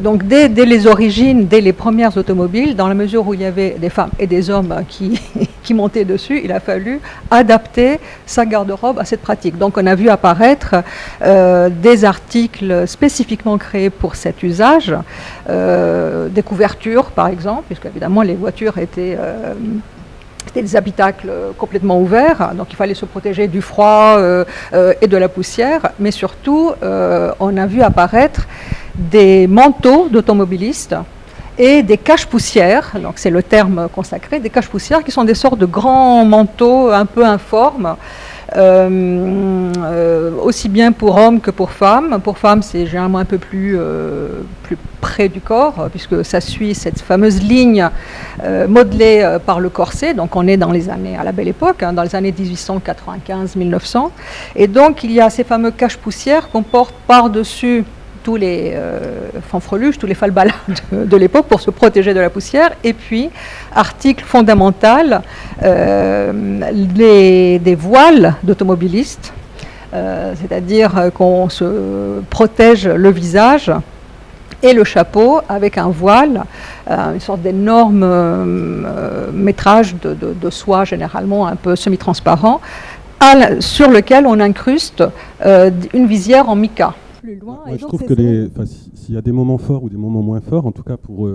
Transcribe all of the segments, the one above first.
Donc dès les origines, dès les premières automobiles, dans la mesure où il y avait des femmes et des hommes qui montaient dessus, il a fallu adapter sa garde-robe à cette pratique. Donc on a vu apparaître des articles spécifiquement créés pour cet usage, des couvertures par exemple, puisque évidemment les voitures étaient des habitacles complètement ouverts, donc il fallait se protéger du froid et de la poussière, mais surtout on a vu apparaître des manteaux d'automobilistes et des cache-poussières, donc c'est le terme consacré, des cache-poussières qui sont des sortes de grands manteaux un peu informes, aussi bien pour hommes que pour femmes. Pour femmes, c'est généralement un peu plus près du corps, puisque ça suit cette fameuse ligne modelée par le corset. Donc on est dans les années, à la belle époque, dans les années 1895-1900. Et donc il y a ces fameux cache-poussières qu'on porte par-dessus tous les fanfreluches, tous les falbalas de l'époque pour se protéger de la poussière. Et puis, article fondamental, des voiles d'automobilistes, c'est-à-dire qu'on se protège le visage et le chapeau avec un voile, une sorte d'énorme métrage de soie, généralement un peu semi-transparent, sur lequel on incruste une visière en mica. Loin, ouais, je trouve que s'il y a des moments forts ou des moments moins forts, en tout cas pour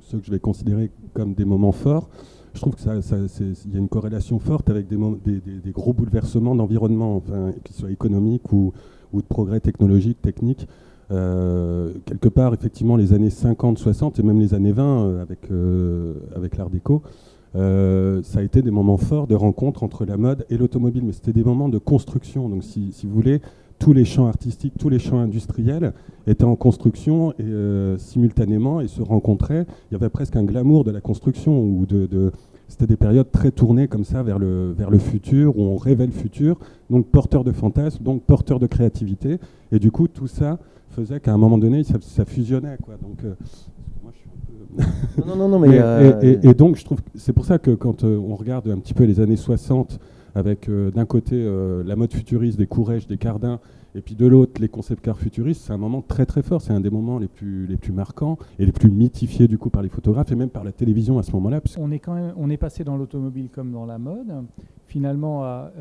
ceux que je vais considérer comme des moments forts, je trouve qu'il y a une corrélation forte avec des gros bouleversements d'environnement, enfin, qu'ils soient économiques ou de progrès technologiques, techniques. Quelque part, effectivement, les années 50, 60 et même les années 20 avec l'Art déco, ça a été des moments forts de rencontre entre la mode et l'automobile, mais c'était des moments de construction. Donc si vous voulez, tous les champs artistiques, tous les champs industriels étaient en construction et, simultanément et se rencontraient. Il y avait presque un glamour de la construction. C'était des périodes très tournées comme ça vers le futur, où on rêvait le futur, donc porteur de fantasmes, donc porteur de créativité. Et du coup, tout ça faisait qu'à un moment donné, ça fusionnait, quoi. Donc, moi, je suis un peu... non, mais... Et donc, je trouve que c'est pour ça que quand on regarde un petit peu les années 60, avec d'un côté la mode futuriste des Courrèges, des Cardin, et puis de l'autre les concept cars futuristes, c'est un moment très très fort, c'est un des moments les plus marquants et les plus mythifiés du coup par les photographes et même par la télévision à ce moment-là. On est passé dans l'automobile comme dans la mode, finalement à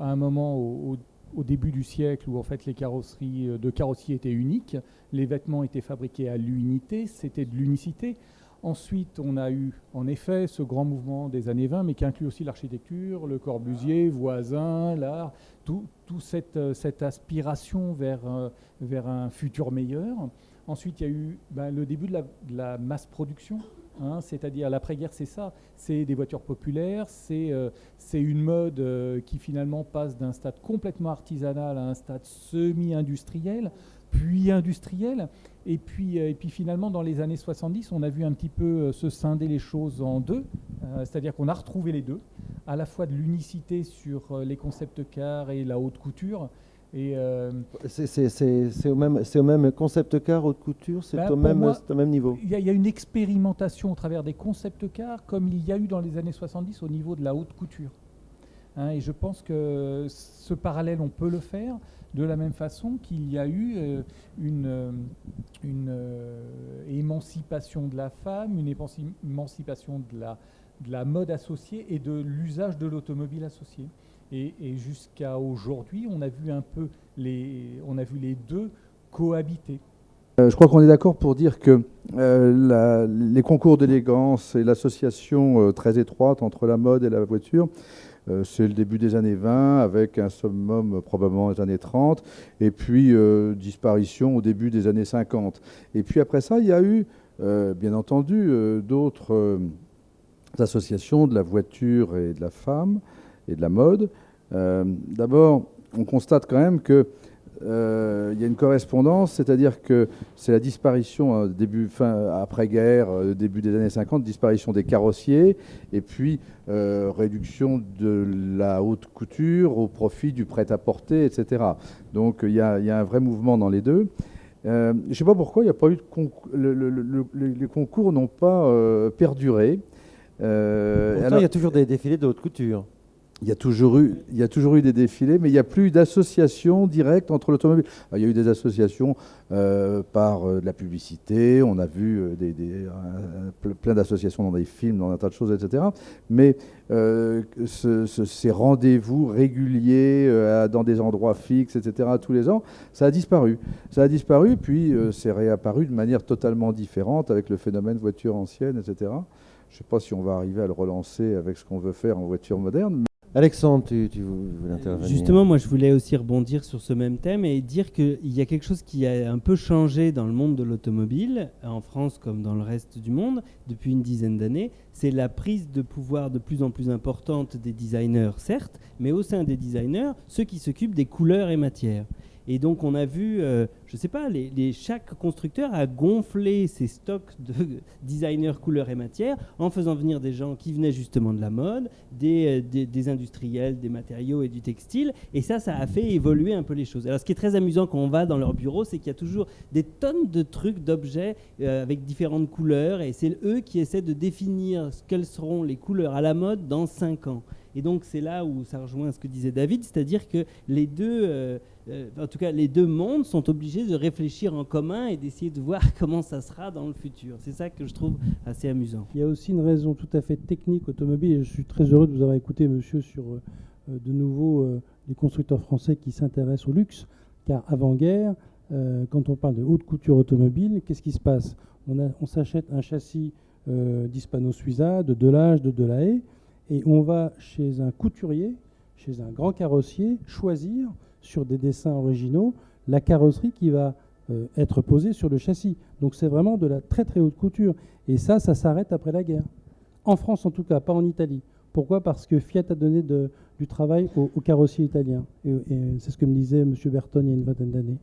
un moment au début du siècle où en fait les carrosseries de carrossiers étaient uniques, les vêtements étaient fabriqués à l'unité, c'était de l'unicité. Ensuite, on a eu en effet ce grand mouvement des années 20, mais qui inclut aussi l'architecture, le Corbusier, Voisin, l'art, tout cette aspiration vers un futur meilleur. Ensuite, il y a eu le début de la masse production, c'est-à-dire l'après-guerre, c'est ça, c'est des voitures populaires, c'est une mode qui finalement passe d'un stade complètement artisanal à un stade semi-industriel, puis industriel. Et puis finalement, dans les années 70, on a vu un petit peu se scinder les choses en deux, c'est-à-dire qu'on a retrouvé les deux, à la fois de l'unicité sur les concept cars et la haute couture. Et c'est au même concept car, haute couture, c'est au même niveau. Il y a une expérimentation au travers des concept cars, comme il y a eu dans les années 70 au niveau de la haute couture. Et je pense que ce parallèle, on peut le faire de la même façon qu'il y a eu une émancipation de la femme, une émancipation de la mode associée et de l'usage de l'automobile associée. Et jusqu'à aujourd'hui, on a vu les deux cohabiter. Je crois qu'on est d'accord pour dire que les concours d'élégance et l'association très étroite entre la mode et la voiture, c'est le début des années 20, avec un summum probablement des années 30, et puis disparition au début des années 50. Et puis après ça, il y a eu, bien entendu, d'autres associations de la voiture et de la femme et de la mode. D'abord, on constate quand même que il y a une correspondance, c'est-à-dire que c'est la disparition après-guerre, début des années 50, disparition des carrossiers, et puis réduction de la haute couture au profit du prêt-à-porter, etc. Donc il y a un vrai mouvement dans les deux. Je ne sais pas pourquoi il n'y a pas eu de concours. Les concours n'ont pas perduré. Pourtant, il y a toujours des défilés de haute couture. Il y a toujours eu des défilés, mais il n'y a plus d'association directe entre l'automobile. Il y a eu des associations par de la publicité, on a vu plein d'associations dans des films, dans un tas de choses, etc. Mais ces rendez-vous réguliers dans des endroits fixes, etc., tous les ans, ça a disparu. Ça a disparu, puis c'est réapparu de manière totalement différente avec le phénomène voiture ancienne, etc. Je ne sais pas si on va arriver à le relancer avec ce qu'on veut faire en voiture moderne. Alexandre, tu voulais intervenir. Justement, moi je voulais aussi rebondir sur ce même thème et dire qu'il y a quelque chose qui a un peu changé dans le monde de l'automobile, en France comme dans le reste du monde, depuis une dizaine d'années. C'est la prise de pouvoir de plus en plus importante des designers, certes, mais au sein des designers, ceux qui s'occupent des couleurs et matières. Et donc on a vu, je ne sais pas, chaque constructeur a gonflé ses stocks de designers couleurs et matières en faisant venir des gens qui venaient justement de la mode, des industriels, des matériaux et du textile. Et ça a fait évoluer un peu les choses. Alors ce qui est très amusant quand on va dans leur bureau, c'est qu'il y a toujours des tonnes de trucs, d'objets avec différentes couleurs. Et c'est eux qui essaient de définir quelles seront les couleurs à la mode dans 5 ans. Et donc c'est là où ça rejoint ce que disait David, c'est-à-dire que les deux mondes sont obligés de réfléchir en commun et d'essayer de voir comment ça sera dans le futur. C'est ça que je trouve assez amusant. Il y a aussi une raison tout à fait technique automobile, et je suis très heureux de vous avoir écouté, monsieur, sur de nouveau les constructeurs français qui s'intéressent au luxe, car avant-guerre, quand on parle de haute couture automobile, qu'est-ce qui se passe ? On s'achète un châssis d'Hispano-Suiza, de Delage, de Delahaye, et on va chez un couturier, chez un grand carrossier, choisir sur des dessins originaux la carrosserie qui va être posée sur le châssis. Donc c'est vraiment de la très très haute couture. Et ça s'arrête après la guerre. En France en tout cas, pas en Italie. Pourquoi ? Parce que Fiat a donné du travail aux carrossiers italiens. Et c'est ce que me disait M. Bertone il y a une vingtaine d'années.